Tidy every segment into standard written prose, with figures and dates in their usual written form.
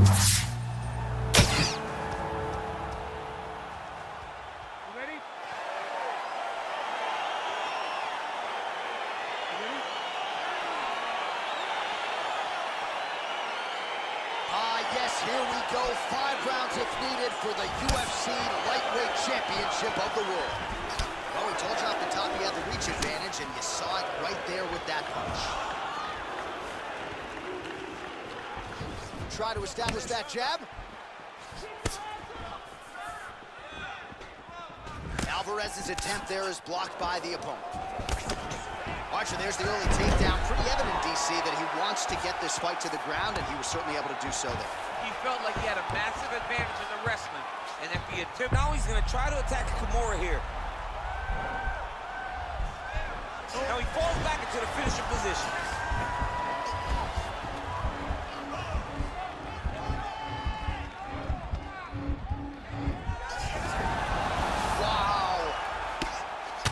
Yes, here we go. 5 rounds if needed for the UFC lightweight championship of the world. Well, we told you off the top he had the reach advantage, and you saw it right there with that punch. Try to establish that jab. Alvarez's attempt there is blocked by the opponent. Archer, there's the early takedown. Pretty evident, DC, that he wants to get this fight to the ground, and he was certainly able to do so there. He felt like he had a massive advantage in the wrestling. And if he attempts, now he's going to try to attack Kimura here. Now he falls back into the finishing position. Wow.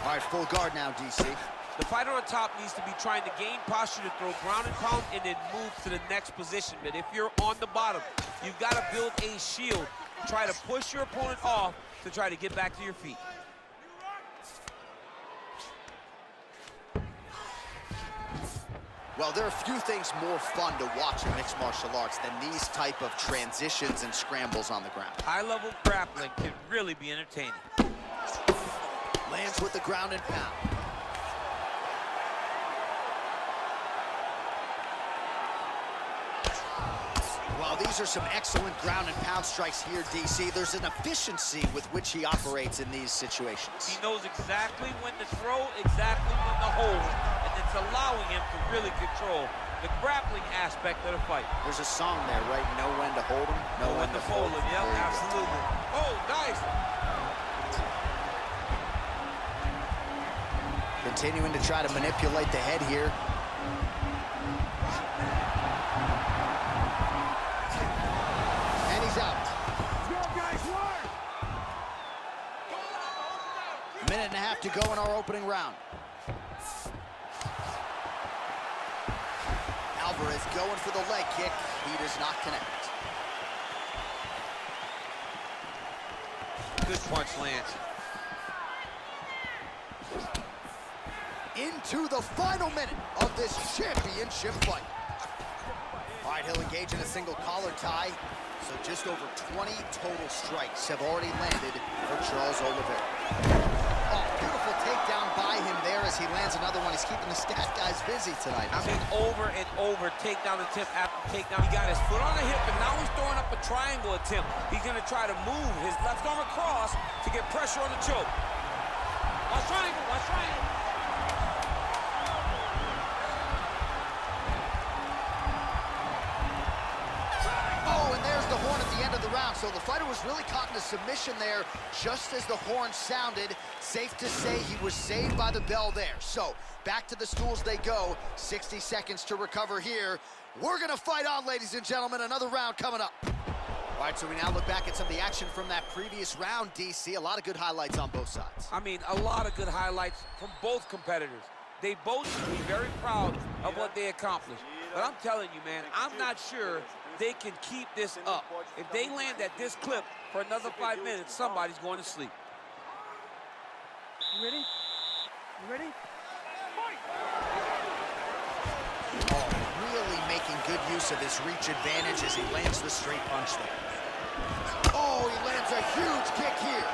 All right, full guard now, DC. The fighter on top needs to be trying to gain posture to throw ground and pound and then move to the next position. But if you're on the bottom, you've got to build a shield. Try to push your opponent off to try to get back to your feet. Well, there are a few things more fun to watch in mixed martial arts than these type of transitions and scrambles on the ground. High-level grappling can really be entertaining. Lands with the ground and pound. Well, these are some excellent ground and pound strikes here, DC. There's an efficiency with which he operates in these situations. He knows exactly when to throw, exactly when to hold, and it's allowing him to really control the grappling aspect of the fight. There's a song there, right? Know when to hold him, know when to fold him. Yep, absolutely. Oh, nice. Continuing to try to manipulate the head here. Minute and a half to go in our opening round. Alvarez going for the leg kick. He does not connect. Good punch lands. Into the final minute of this championship fight. All right, he'll engage in a single collar tie. So just over 20 total strikes have already landed for Charles Oliveira. Oh, beautiful takedown by him there as he lands another one. He's keeping the stat guys busy tonight. I mean, over and over, takedown attempt after takedown. He got his foot on the hip, and now he's throwing up a triangle attempt. He's going to try to move his left arm across to get pressure on the choke. Watch triangle, watch triangle. So the fighter was really caught in a submission there just as the horn sounded. Safe to say he was saved by the bell there. So back to the stools they go. 60 seconds to recover here. We're gonna fight on, ladies and gentlemen. Another round coming up. All right, so we now look back at some of the action from that previous round, DC. A lot of good highlights on both sides. I mean, a lot of good highlights from both competitors. They both should be very proud of what they accomplished. But I'm telling you, man, I'm not sure they can keep this up. If they land at this clip for another 5 minutes, somebody's going to sleep. You ready? You ready? Oh, really making good use of his reach advantage as he lands the straight punch there. Oh, he lands a huge kick here.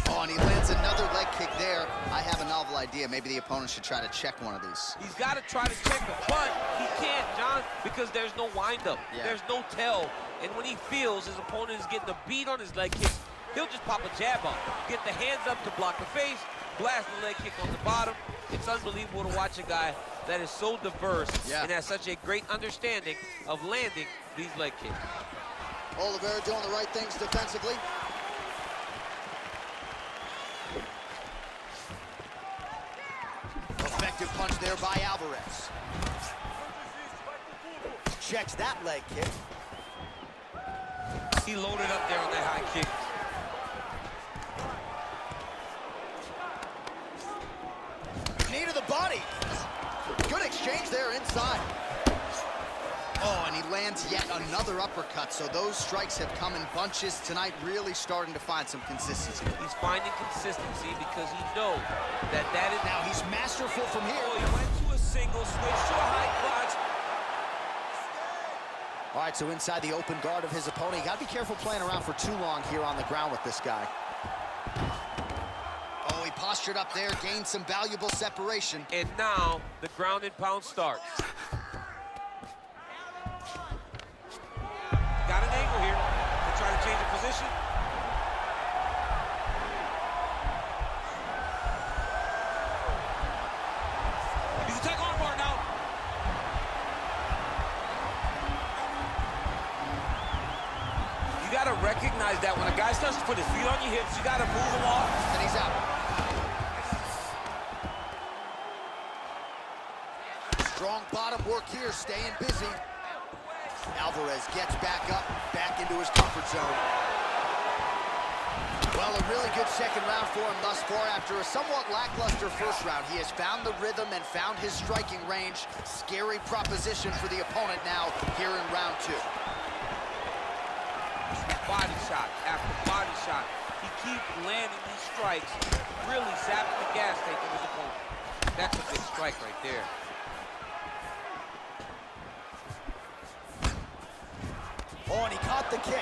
Oh, and he lands another leg kick there. I have a novel idea. Maybe the opponent should try to check one of these. He's got to try to check it, but he can't, John, because there's no windup. Yeah. There's no tell. And when he feels his opponent is getting a beat on his leg kick, he'll just pop a jab up, get the hands up to block the face, blast the leg kick on the bottom. It's unbelievable to watch a guy that is so diverse and has such a great understanding of landing these leg kicks. Oliveira doing the right things defensively. Effective punch there by Alvarez. Checks that leg kick. He loaded up there on that high kick. Knee to the body. Good exchange. exchange there inside. Oh, and he lands yet another uppercut, so those strikes have come in bunches tonight, really starting to find some consistency. He's finding consistency because he knows that is... Now he's masterful from here. Oh, he went to a single, switch to a high crotch. All right, so inside the open guard of his opponent. You got to be careful playing around for too long here on the ground with this guy. Oh, he postured up there, gained some valuable separation. And now the ground and pound starts. Got an angle here. They try to change the position. He's a tech arm bar now. You got to recognize that when a guy starts to put his feet on your hips, you got to move him off. And he's out. Strong bottom work here, staying busy. Alvarez gets back up, back into his comfort zone. Well, a really good second round for him thus far. After a somewhat lackluster first round, he has found the rhythm and found his striking range. Scary proposition for the opponent now here in round two. Body shot after body shot. He keeps landing these strikes, really zapping the gas tank of his opponent. That's a big strike right there. Oh, and he caught the kick.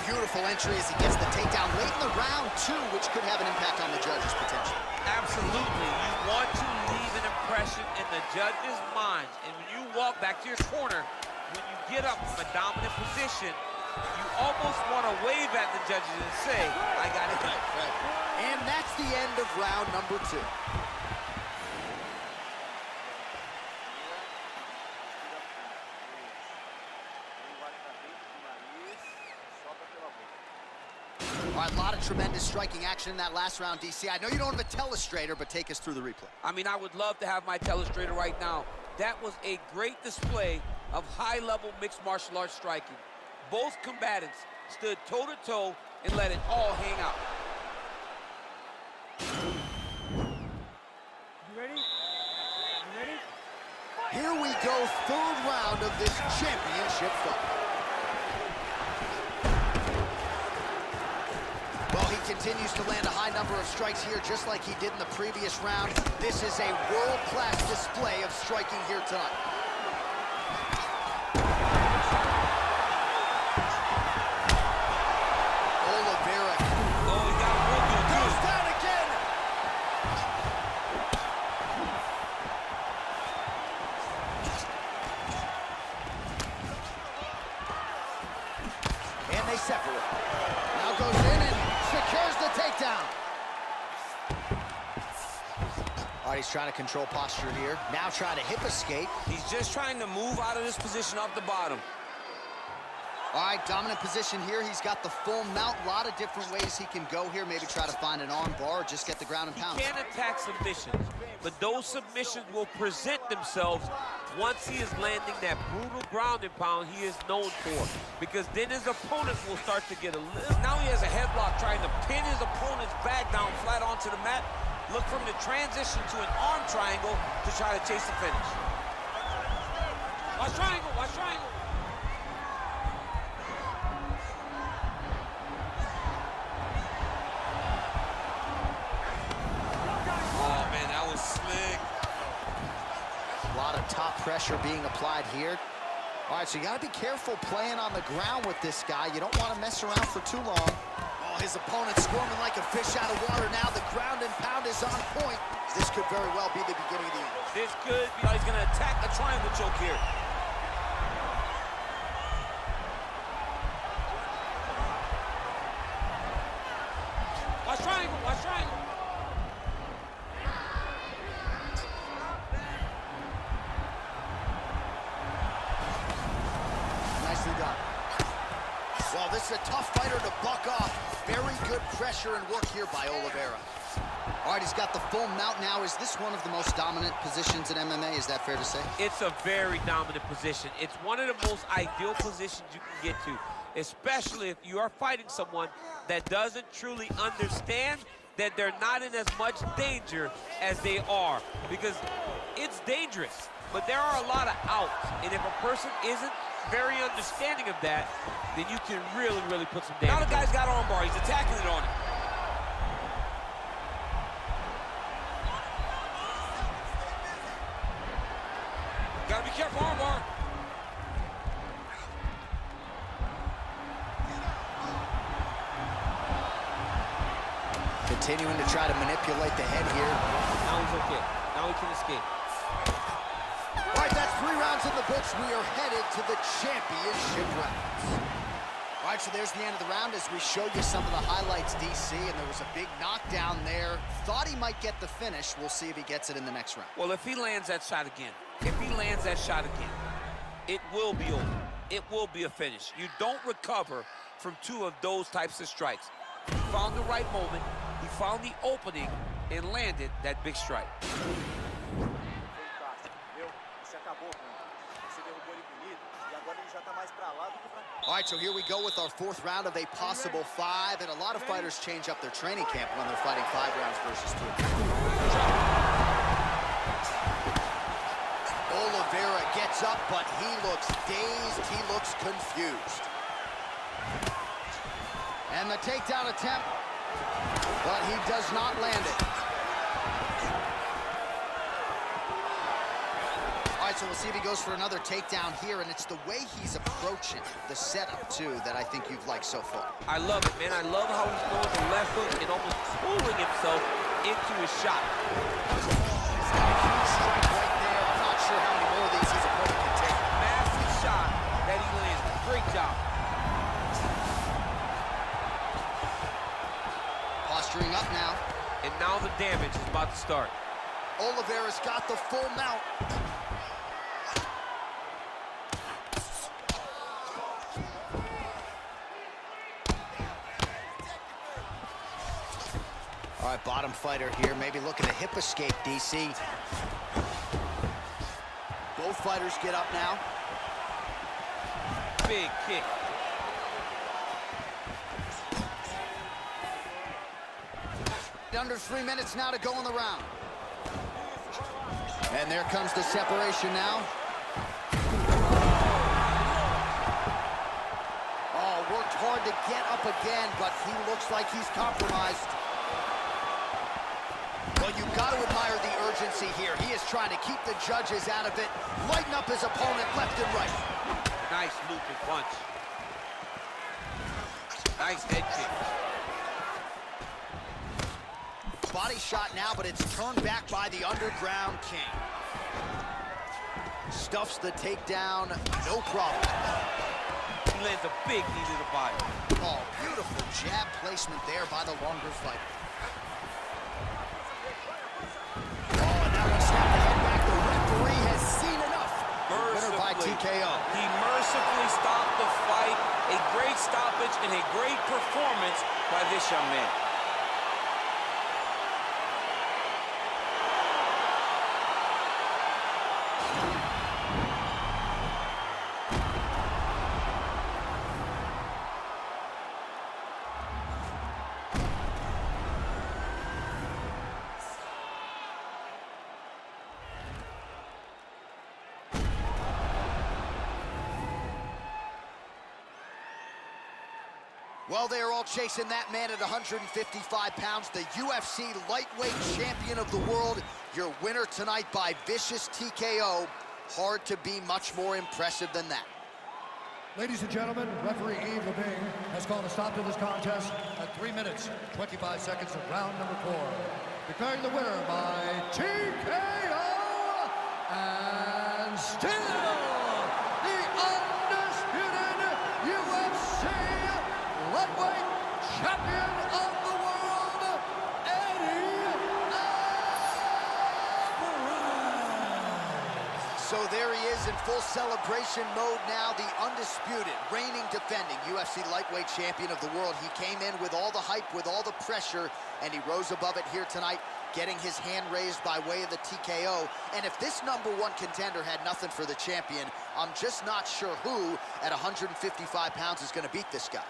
Beautiful entry as he gets the takedown late in the round two, which could have an impact on the judges potentially. Absolutely. You want to leave an impression in the judge's mind. And when you walk back to your corner, when you get up from a dominant position, you almost want to wave at the judges and say, I got it. And that's the end of round number two. All right, a lot of tremendous striking action in that last round, DC. I know you don't have a telestrator, but take us through the replay. I mean, I would love to have my telestrator right now. That was a great display of high-level mixed martial arts striking. Both combatants stood toe-to-toe and let it all hang out. You ready? You ready? Here we go, third round of this championship fight. Well, he continues to land a high number of strikes here, just like he did in the previous round. This is a world-class display of striking here tonight. Oliveira. Oh, he got real good. Goes down again. And they separate. Now goes in and secures the takedown. All right, he's trying to control posture here. Now trying to hip escape. He's just trying to move out of this position off the bottom. All right, dominant position here. He's got the full mount. A lot of different ways he can go here. Maybe try to find an arm bar or just get the ground and pound. He can't attack submissions, but those submissions will present themselves once he is landing that brutal ground and pound he is known for. Because then his opponent will start to get a little... Now he has a headlock trying to pin his opponent's back down flat onto the mat. Look for him to transition to an arm triangle to try to chase the finish. Watch triangle, watch triangle. Oh, man, that was slick. A lot of top pressure being applied here. All right, so you got to be careful playing on the ground with this guy. You don't want to mess around for too long. Oh, his opponent's squirming like a fish out of water now. The ground and pound is on point. This could very well be the beginning of the end. This could be, he's going to attack the triangle choke here. Watch triangle, watch triangle. Nicely done. Well, this is a tough fighter to buck off. Very good pressure and work here by Oliveira. All right, he's got the full mount now. Is this one of the most dominant positions in MMA? Is that fair to say? It's a very dominant position. It's one of the most ideal positions you can get to, especially if you are fighting someone that doesn't truly understand that they're not in as much danger as they are. Because it's dangerous, but there are a lot of outs. And if a person isn't very understanding of that, then you can really, really put some damage. Now the guy's got armbar. He's attacking it on it. Gotta be careful, armbar. Continuing to try to manipulate the head here. Now he's okay. Now he can escape. All right, that's 3 rounds in the books. We are headed to the championship rounds. All right, so there's the end of the round as we show you some of the highlights, DC, and there was a big knockdown there. Thought he might get the finish. We'll see if he gets it in the next round. Well, if he lands that shot again, it will be over. It will be a finish. You don't recover from 2 of those types of strikes. He found the right moment, he found the opening, and landed that big strike. All right, so here we go with our 4th round of a possible 5, and a lot of fighters change up their training camp when they're fighting 5 rounds versus 3. Oliveira gets up, but he looks dazed, he looks confused. And the takedown attempt, but he does not land it. All right, so we'll see if he goes for another takedown here, and it's the way he's approaching the setup, too, that I think you've liked so far. I love it, man. I love how he's throwing the left hook and almost pulling himself into his shot. He's got a huge strike right there. I'm not sure how many more of these his opponent can take. Massive shot that he landed. Great job. Posturing up now. And now the damage is about to start. Oliveira's got the full mount. All right, bottom fighter here, maybe looking to hip escape, DC. Both fighters get up now. Big kick. Under 3 minutes now to go in the round. And there comes the separation now. Oh, worked hard to get up again, but he looks like he's compromised. Well, you've got to admire the urgency here. He is trying to keep the judges out of it, lighten up his opponent left and right. Nice looping punch. Nice head kick. Body shot now, but it's turned back by the underground king. Stuffs the takedown, no problem. He lands a big knee to the body. Oh, beautiful jab placement there by the longer fighter. Oh, and that one snapped the head back. The referee has seen enough. Winner by TKO. He mercifully stopped the fight. A great stoppage and a great performance by this young man. Well, they are all chasing that man at 155 pounds, the UFC lightweight champion of the world. Your winner tonight by vicious TKO. Hard to be much more impressive than that. Ladies and gentlemen, referee Yves Levine has called a stop to this contest at 3 minutes, 25 seconds of round number 4. Declaring the winner by TKO, and still the undisputed UFC lightweight champion of the world, Eddie Alvarez. So there he is in full celebration mode now, the undisputed, reigning, defending UFC lightweight champion of the world. He came in with all the hype, with all the pressure, and he rose above it here tonight, getting his hand raised by way of the TKO. And if this #1 contender had nothing for the champion, I'm just not sure who at 155 pounds is going to beat this guy.